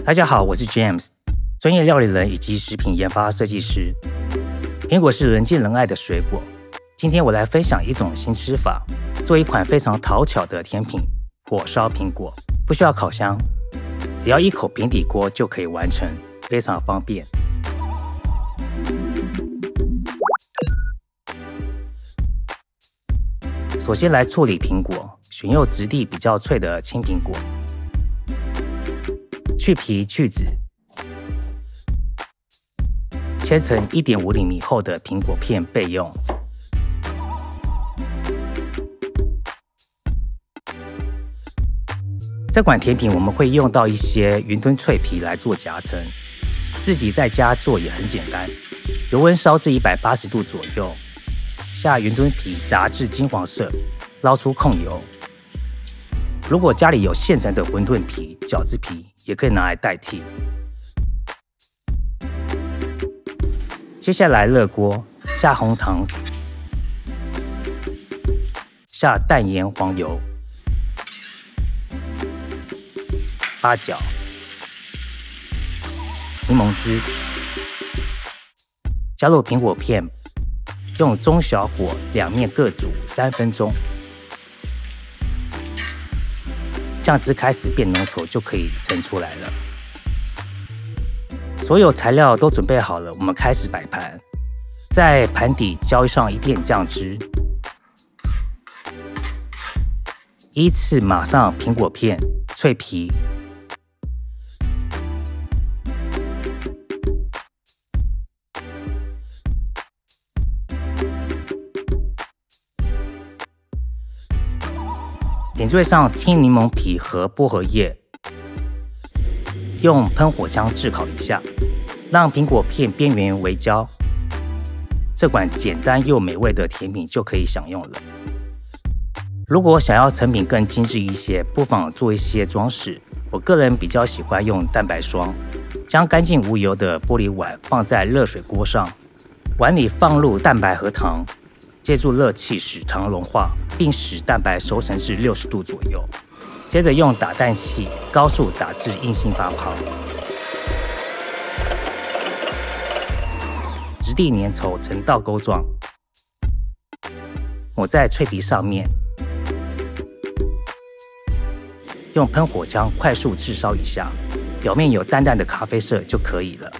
大家好，我是 James， 专业料理人以及食品研发设计师。苹果是人见人爱的水果，今天我来分享一种新吃法，做一款非常讨巧的甜品——火烧苹果。不需要烤箱，只要一口平底锅就可以完成，非常方便。首先来处理苹果，选用质地比较脆的青苹果，去皮去籽，切成1.5厘米厚的苹果片备用。这款甜品我们会用到一些云吞脆皮来做夹层，自己在家做也很简单。油温烧至180度左右，下云吞皮炸至金黄色，捞出控油。如果家里有现成的馄饨皮、饺子皮，也可以拿来代替。接下来热锅，下红糖，下淡盐、黄油、八角、柠檬汁，加入苹果片，用中小火两面各煮3分钟。酱汁开始变浓稠，就可以盛出来了。所有材料都准备好了，我们开始摆盘。在盘底浇上一点酱汁，依次码上苹果片、脆皮、点缀上青柠檬皮和薄荷叶，用喷火枪炙烤一下，让苹果片边缘微焦。这款简单又美味的甜品就可以享用了。如果想要成品更精致一些，不妨做一些装饰。我个人比较喜欢用蛋白霜，将干净无油的玻璃碗放在热水锅上，碗里放入蛋白和糖，借助热气使糖融化，并使蛋白熟成至60度左右。接着用打蛋器高速打至硬性发泡，质地粘稠呈倒钩状，抹在脆皮上面，用喷火枪快速炙烧一下，表面有淡淡的咖啡色就可以了。